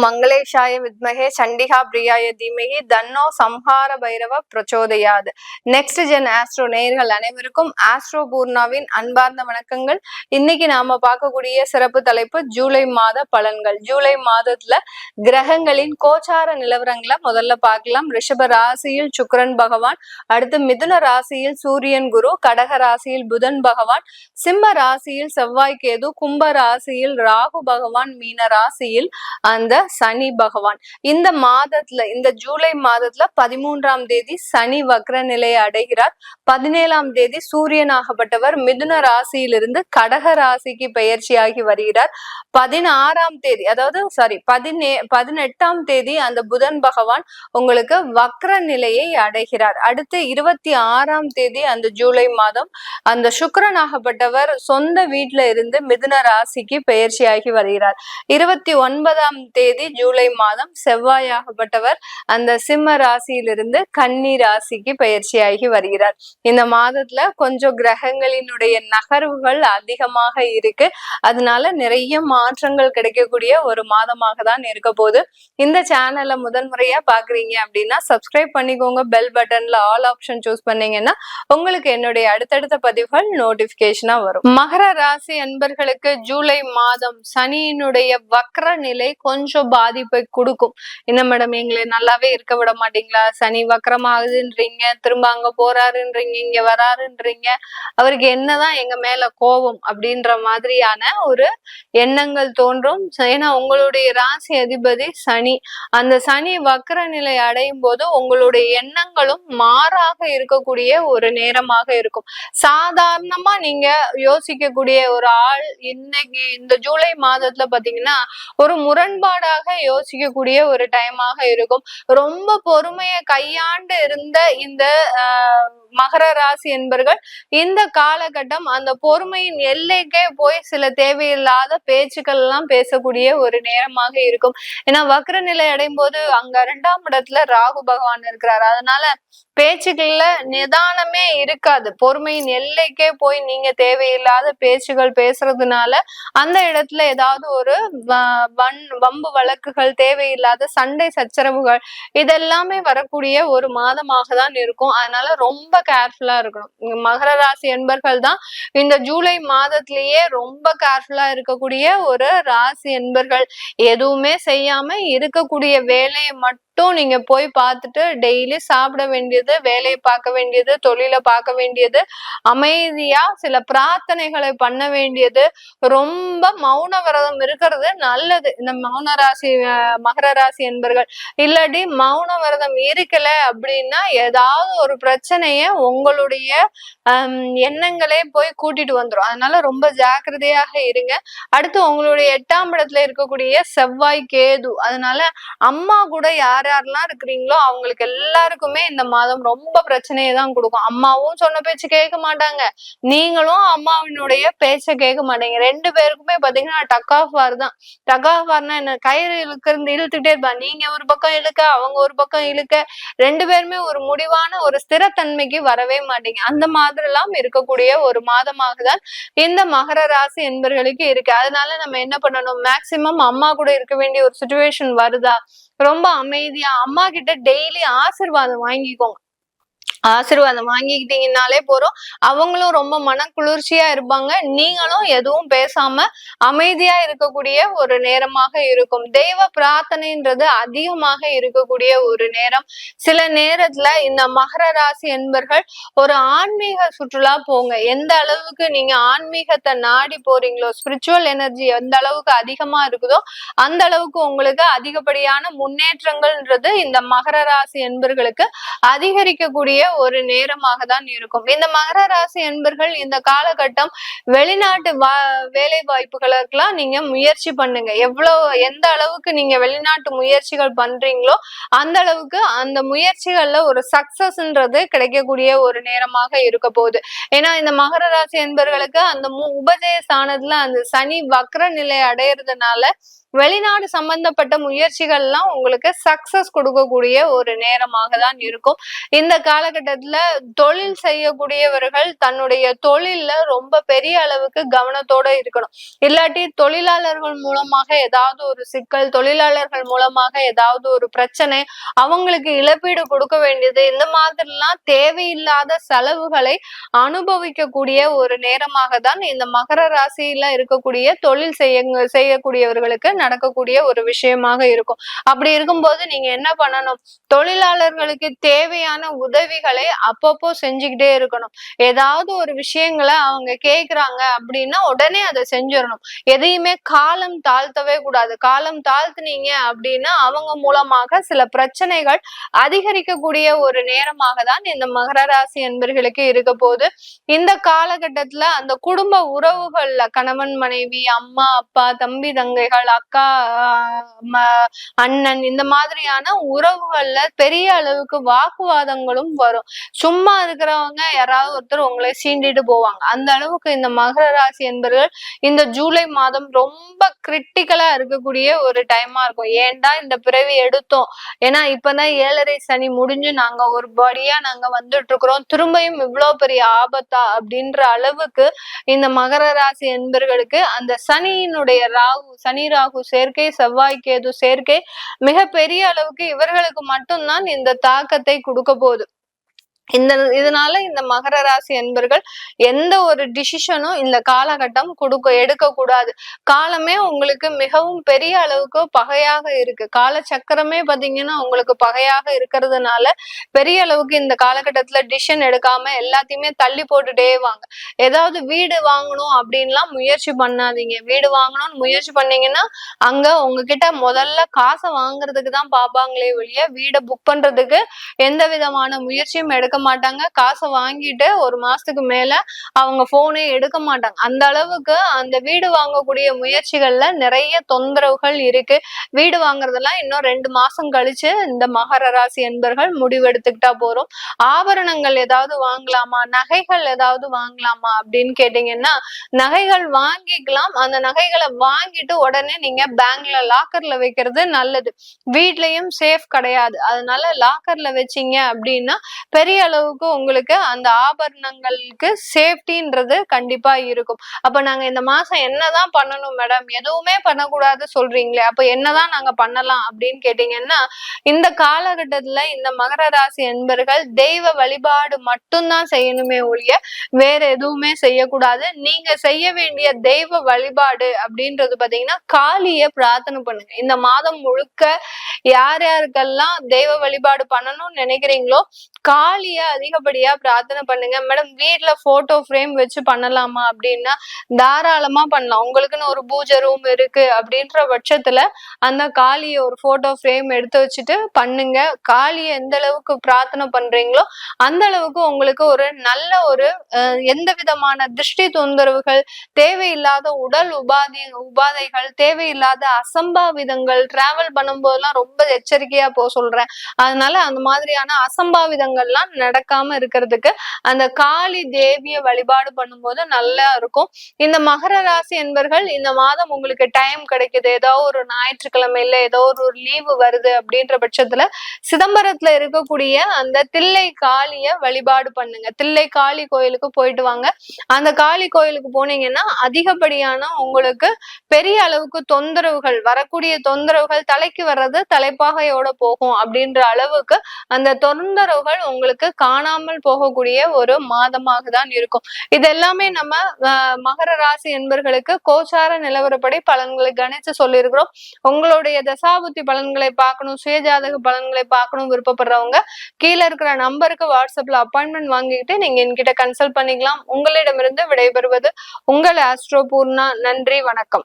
மங்களேஷாய வித்மகே சண்டிகா பிரியாய தீமகி தன்னோ சம்ஹார பைரவ பிரச்சோதயாது. நெக்ஸ்ட் ஜென் ஆஸ்ட்ரோ நேயர்கள் அனைவருக்கும் ஆஸ்ட்ரோ பூர்ணாவின் அன்பார்ந்த வணக்கங்கள். இன்னைக்கு நாம பார்க்கக்கூடிய சிறப்பு தலைப்பு ஜூலை மாத பலன்கள். ஜூலை மாதத்துல கிரகங்களின் கோச்சார நிலவரங்களை முதல்ல பார்க்கலாம். ரிஷப ராசியில் சுக்கிரன் பகவான், அடுத்து மிதுன ராசியில் சூரியன் குரு, கடக ராசியில் புதன் பகவான், சிம்ம ராசியில் செவ்வாய் கேது, கும்ப ராசியில் ராகு பகவான், மீன ராசியில் அந்த சனி பகவான். இந்த மாதத்துல, இந்த ஜூலை மாதத்துல 13ஆம் தேதி சனி வக்ர நிலையை அடைகிறார். 17ஆம் தேதி சூரியனாகப்பட்டவர் மிதுன ராசியிலிருந்து கடக ராசிக்கு பெயர்ச்சியாகி வருகிறார். 16ஆம் தேதி, அதாவது 18ஆம் தேதி அந்த புதன் பகவான் உங்களுக்கு வக்ர நிலையை அடைகிறார். அடுத்து 26ஆம் தேதி அந்த ஜூலை மாதம் அந்த சுக்கிரனாகப்பட்டவர் சொந்த வீட்டுல இருந்து மிதுன ராசிக்கு பெயர்ச்சியாகி வருகிறார். 29ஆம் தேதி ஜூலை மாதம் செவ்வாயாகப்பட்டவர் அந்த சிம்ம ராசியிலிருந்து கன்னி ராசிக்கு பயிற்சியாகி வருகிறார். இந்த மாதத்துல கொஞ்சம் கிரகங்களினுடைய நகர்வுகள் அதிகமாக இருக்கு. அதனால நிறைய மாற்றங்கள் கிடைக்கக்கூடிய ஒரு மாதமாக தான் இருக்க போகுது. இந்த சேனலை முதன்முறையா பாக்குறீங்க அப்படின்னா சப்ஸ்கிரைப் பண்ணிக்கோங்க. பெல் பட்டன்ல ஆல் ஆப்ஷன் சூஸ் பண்ணீங்கன்னா உங்களுக்கு என்னுடைய அடுத்தடுத்த பதிவுகள் நோட்டிபிகேஷனா வரும். மகர ராசி அன்பர்களுக்கு ஜூலை மாதம் சனியினுடைய வக்ர நிலை கொஞ்சம் பாதிப்பை கொடுக்கும். என்ன மேடம், எங்களை நல்லாவே இருக்க விட மாட்டீங்களா? சனி வக்ரமாகுதுன்றீங்க, திரும்ப அங்க போறாருன்றீங்க, இங்க வராருன்றீங்க, அவருக்கு என்னதான் எங்க மேல கோபம் அப்படின்ற மாதிரியான ஒரு எண்ணங்கள் தோன்றும். ஏன்னா உங்களுடைய ராசி அதிபதி சனி. அந்த சனி வக்ர நிலை அடையும் போது உங்களுடைய எண்ணங்களும் மாறாக இருக்கக்கூடிய ஒரு நேரமாக இருக்கும். சாதாரணமா நீங்க யோசிக்கக்கூடிய ஒரு ஆள் இன்னைக்கு இந்த ஜூலை மாதத்துல பாத்தீங்கன்னா ஒரு முரண்பாடாக யோசிக்கக்கூடிய ஒரு டைமாக இருக்கும். ரொம்ப பொறுமையை கையாண்டு இருந்த இந்த மகர ராசி என்பர்கள் இந்த காலகட்டம் அந்த பொறுமையின் எல்லைக்கே போய் சில தேவையில்லாத பேச்சுக்கள் எல்லாம் பேசக்கூடிய ஒரு நேரமாக இருக்கும். ஏன்னா வக்ர நிலை அடையும் போது அங்க 2ஆம் இடத்துல ராகு பகவான் இருக்கிறார். அதனால பேச்சுக்கள்ல நிதானமே இருக்காது. பொறுமையின் எல்லைக்கே போய் நீங்க தேவையில்லாத பேச்சுகள் பேசுறதுனால அந்த இடத்துல ஏதாவது ஒரு வம்பு வழக்குகள், தேவையில்லாத சண்டை சச்சரவுகள் இதெல்லாமே வரக்கூடிய ஒரு மாதமாக தான் இருக்கும். அதனால ரொம்ப கேர்ஃபுல்லா இருக்கணும். மகர ராசி என்பர்கள் தான் இந்த ஜூலை மாதத்திலேயே ரொம்ப கேர்ஃபுல்லா இருக்கக்கூடிய ஒரு ராசி என்பர்கள். எதுவுமே செய்யாம இருக்கக்கூடிய வேலையை மட்டும் நீங்க போய் பார்த்துட்டு டெய்லி சாப்பிட வேண்டியது, வேலையை பார்க்க வேண்டியது, தொழிலை பார்க்க வேண்டியது, அமைதியா சில பிரார்த்தனைகளை பண்ண வேண்டியது, ரொம்ப மௌன விரதம் இருக்கிறது நல்லது. இந்த மௌன ராசி மகர ராசி என்பர்கள் இல்லாட்டி மௌன விரதம் இருக்கல அப்படின்னா ஏதாவது ஒரு பிரச்சனைய உங்களுடைய எண்ணங்களே போய் கூட்டிட்டு வந்துடும். அதனால ரொம்ப ஜாக்கிரதையாக இருங்க. அடுத்து உங்களுடைய 8ஆம் இடத்துல இருக்கக்கூடிய செவ்வாய் கேது. அதனால அம்மா கூட யாரெல்லாம் இருக்கிறீங்களோ அவங்களுக்கு எல்லாருக்குமே இந்த மாதம் ரொம்ப பிரச்சனையை தான் கொடுக்கும். அம்மாவும் சொன்ன பேச்சு கேட்க மாட்டாங்க, நீங்களும் அம்மாவினுடைய பேச்ச கேட்க மாட்டீங்க. 2 பேருக்குமே பாத்தீங்கன்னா டக் ஆஃப் வார் தான். டக் ஆஃப் வார்னா என்ன, கயிறு இழுத்துட்டே இருப்பா. நீங்க ஒரு பக்கம் இழுக்க, அவங்க ஒரு பக்கம் இழுக்க, 2 பேருமே ஒரு முடிவான ஒரு ஸ்திரத்தன்மைக்கு வரவே மாட்டீங்க. அந்த மாதிரி எல்லாம் இருக்கக்கூடிய ஒரு மாதமாக தான் இந்த மகர ராசி என்பர்களுக்கு இருக்கு. அதனால நம்ம என்ன பண்ணணும், மேக்சிமம் அம்மா கூட இருக்க வேண்டிய ஒரு சிச்சுவேஷன் வருதா, ரொம்ப அமைதியா அம்மா கிட்ட டெய்லி ஆசீர்வாதம் வாங்கிக்கோங்க. ஆசீர்வாதம் வாங்கிக்கிட்டீங்கன்னாலே போறோம். அவங்களும் ரொம்ப மன குளிர்ச்சியா இருப்பாங்க. நீங்களும் எதுவும் பேசாம அமைதியா இருக்கக்கூடிய ஒரு நேரமாக இருக்கும். தெய்வ பிரார்த்தனைன்றது அதிகமாக இருக்கக்கூடிய ஒரு நேரம். சில நேரத்துல இந்த மகர ராசி என்பர்கள் ஒரு ஆன்மீக சுற்றுலா போங்க. எந்த அளவுக்கு நீங்க ஆன்மீகத்தை நாடி போறீங்களோ, ஸ்பிரிச்சுவல் எனர்ஜி எந்த அளவுக்கு அதிகமா இருக்குதோ அந்த அளவுக்கு உங்களுக்கு அதிகப்படியான முன்னேற்றங்கள்ன்றது இந்த மகர ராசி என்பர்களுக்கு அதிகரிக்கக்கூடிய ஒரு நேரமாக தான் இருக்கும். இந்த மகர ராசி என்பர்கள் இந்த காலகட்டம் வெளிநாட்டு வேலை வாய்ப்புகளுக்கெல்லாம் நீங்க முயற்சி பண்ணுங்க. எந்த அளவுக்கு நீங்க வெளிநாட்டு முயற்சிகள் பண்றீங்களோ அந்த அளவுக்கு அந்த முயற்சிகள்ல ஒரு சக்சஸ்ன்றது கிடைக்கக்கூடிய ஒரு நேரமாக இருக்க போகுது. ஏன்னா இந்த மகர ராசி என்பர்களுக்கு அந்த உபஜய ஸ்தானத்துல அந்த சனி வக்ர நிலை அடையிறதுனால வெளிநாடு சம்பந்தப்பட்ட முயற்சிகள்லாம் உங்களுக்கு சக்சஸ் கொடுக்கக்கூடிய ஒரு நேரமாக தான் இருக்கும். இந்த காலகட்டத்துல தொழில் செய்யக்கூடியவர்கள் தன்னுடைய தொழில்ல ரொம்ப பெரிய அளவுக்கு கவனத்தோட இருக்கணும். இல்லாட்டி தொழிலாளர்கள் மூலமாக ஏதாவது ஒரு சிக்கல், தொழிலாளர்கள் மூலமாக ஏதாவது ஒரு பிரச்சனை, அவங்களுக்கு இழப்பீடு கொடுக்க வேண்டியது, இந்த மாதிரிலாம் தேவையில்லாத செலவுகளை அனுபவிக்கக்கூடிய ஒரு நேரமாக தான் இந்த மகர ராசியில இருக்கக்கூடிய தொழில் செய்யக்கூடியவர்களுக்கு நடக்கக்கூடிய ஒரு விஷயமாக இருக்கும். அப்படி இருக்கும்போது நீங்க என்ன பண்ணணும், தொழிலாளர்களுக்கு தேவையான உதவிகளை அப்பப்போ செஞ்சுக்கிட்டே இருக்கணும். ஏதாவது ஒரு விஷயங்களை அவங்க கேக்குறாங்க அப்படின்னா உடனே அதை செஞ்சிடணும். எதையுமே காலம் தாழ்த்தவே கூடாது. காலம் தாழ்த்துனீங்க அப்படின்னா அவங்க மூலமாக சில பிரச்சனைகள் அதிகரிக்கக்கூடிய ஒரு நேரமாக தான் இந்த மகர ராசி என்பர்களுக்கு இருக்க போது. இந்த காலகட்டத்துல அந்த குடும்ப உறவுகள்ல கணவன் மனைவி, அம்மா அப்பா, தம்பி தங்கைகள், அக்கா அண்ணன், இந்த மாதிரியான உறவுகள்ல பெரிய அளவுக்கு வாக்குவாதங்களும் வரும். சும்மா இருக்கிறவங்க யாராவது ஒருத்தர் உங்களை சீண்டிட்டு போவாங்க. அந்த அளவுக்கு இந்த மகர ராசி என்பவர்கள் இந்த ஜூலை மாதம் ரொம்ப கிரிட்டிக்கலா இருக்கக்கூடிய ஒரு டைமா இருக்கும். ஏன்டா இந்த பிறவி எடுத்தோம், ஏன்னா இப்பதான் 7.5 சனி முடிஞ்சு நாங்க ஒரு படியா நாங்க வந்துட்டு இருக்கிறோம், திரும்பியும் இவ்வளவு பெரிய ஆபத்தா அப்படின்ற அளவுக்கு இந்த மகர ராசி என்பர்களுக்கு அந்த சனியினுடைய சனி ராகு சேர்க்கை, செவ்வாய் கேது சேர்க்கை மிக பெரிய அளவுக்கு இவர்களுக்கு மட்டும்தான் இந்த தாக்கத்தை கொடுக்க போகுது. இதனால இந்த மகர ராசி என்பர்கள் எந்த ஒரு டிசிஷனும் இந்த காலகட்டம் எடுக்க கூடாது. காலமே உங்களுக்கு மிகவும் பெரிய அளவுக்கு பகையாக இருக்கு. கால சக்கரமே பாத்தீங்கன்னா உங்களுக்கு பகையாக இருக்கிறதுனால பெரிய அளவுக்கு இந்த காலகட்டத்துல டிசிஷன் எடுக்காம எல்லாத்தையுமே தள்ளி போட்டுட்டே வாங்க. ஏதாவது வீடு வாங்கணும் அப்படின்லாம் முயற்சி பண்ணாதீங்க. வீடு வாங்கணும்னு முயற்சி பண்ணீங்கன்னா அங்க உங்ககிட்ட முதல்ல காசை வாங்குறதுக்கு தான் பாப்பாங்களே ஒழிய வீடை புக் பண்றதுக்கு எந்த விதமான முயற்சியும் எடுக்க மாட்டாங்க. காசை வாங்கிட்டு ஒரு மாசத்துக்கு மேல அவங்க போனே எடுக்க மாட்டாங்க. அந்த அளவுக்கு அந்த வீடு வாங்கக்கூடிய முயற்சிகள்ல நிறைய தொந்தரவுகள் இருக்கு. வீடு வாங்குறதெல்லாம் இன்னும் 2 மாசம் கழிச்சு இந்த மகர ராசி என்பர்கள் முடிவெடுத்துக்கிட்டா போறோம். ஆபரணங்கள் ஏதாவது வாங்கலாமா, நகைகள் ஏதாவது வாங்கலாமா அப்படின்னு கேட்டீங்கன்னா நகைகள் வாங்கிக்கலாம். அந்த நகைகளை வாங்கிட்டு உடனே நீங்க பேங்க்ல லாக்கர்ல வைக்கிறது நல்லது. வீட்லயும் சேஃப் கிடையாது. அதனால லாக்கர்ல வச்சீங்க அப்படின்னா பெரிய அளவுக்கு உங்களுக்கு அந்த ஆபரணங்களுக்கு சேஃப்டின்றது கண்டிப்பா இருக்கும். அப்ப நாங்க இந்த மாசம் என்னதான் பண்ணணும் மேடம், எதுவுமே பண்ணக்கூடாது சொல்றீங்களே, அப்ப என்னதான் நாங்க பண்ணலாம் அப்படின்னு கேட்டீங்கன்னா இந்த காலகட்டத்துல இந்த மகர ராசி என்பர்கள் தெய்வ வழிபாடு மட்டும்தான் செய்யணுமே ஒழிய வேற எதுவுமே செய்யக்கூடாது. நீங்க செய்ய வேண்டிய தெய்வ வழிபாடு அப்படின்றது பாத்தீங்கன்னா காளிய பிரார்த்தனை பண்ணுங்க. இந்த மாதம் முழுக்க யார் யாருக்கெல்லாம் தெய்வ வழிபாடு பண்ணணும்னு நினைக்கிறீங்களோ காளிய அதிகப்படியா பிரார்த்தனை பண்ணுங்க. மேடம் வீட்டுல போட்டோ ஃப்ரேம் வச்சு பண்ணலாமா அப்படின்னா தாராளமா பண்ணலாம். உங்களுக்குன்னு ஒரு பூஜை ரூம் இருக்கு அப்படின்ற பட்சத்துல அந்த காளிய ஒரு போட்டோ ஃப்ரேம் எடுத்து வச்சுட்டு பண்ணுங்க. காளிய எந்த அளவுக்கு பிரார்த்தனை பண்றீங்களோ அந்த அளவுக்கு உங்களுக்கு ஒரு நல்ல ஒரு எந்த விதமான திருஷ்டி தொந்தரவுகள், தேவையில்லாத உடல் உபாதைகள், தேவையில்லாத அசம்பாவிதங்கள், டிராவல் பண்ணும்போதெல்லாம் ரொம்ப எச்சரிக்கையா சொல்றேன். அதனால அந்த மாதிரியான அசம்பாவிதங்கள்லாம் நடக்காம இருக்கிறதுக்கு அந்த காளி தேவிய வழிபாடு பண்ணும்போது நல்லா இருக்கும். இந்த மகர ராசி என்பர்கள் இந்த மாதம் உங்களுக்கு டைம் கிடைக்குது, ஏதோ ஒரு ஞாயிற்றுக்கிழமையில ஏதோ ஒரு லீவு வருது அப்படின்ற பட்சத்துல சிதம்பரத்துல இருக்கக்கூடிய அந்த தில்லை காளிய வழிபாடு பண்ணுங்க. தில்லை காளி கோயிலுக்கு போயிட்டு வாங்க. அந்த காளி கோயிலுக்கு போனீங்கன்னா அதிகப்படியான உங்களுக்கு பெரிய அளவுக்கு தொந்தரவுகள், வரக்கூடிய தொந்தரவுகள், தலைக்கு வர்றது தலைப்பாகையோட போகும் அப்படின்ற அளவுக்கு அந்த தொந்தரவுகள் உங்களுக்கு காணாமல் போகக்கூடிய ஒரு மாதமாக தான் இருக்கும். இது எல்லாமே நம்ம மகர ராசி என்பர்களுக்கு கோச்சார நிலவரப்படி பலன்களை கணிச்சு சொல்லியிருக்கிறோம். உங்களுடைய தசாபுத்தி பலன்களை பார்க்கணும், சுயஜாதக பலன்களை பார்க்கணும் விருப்பப்படுறவங்க கீழே இருக்கிற நம்பருக்கு வாட்ஸ்அப்ல அப்பாயின்மெண்ட் வாங்கிக்கிட்டு நீங்க என்கிட்ட கன்சல்ட் பண்ணிக்கலாம். உங்களிடமிருந்து விடைபெறுவது உங்கள் ஆஸ்ட்ரோ பூர்ணா. நன்றி, வணக்கம்.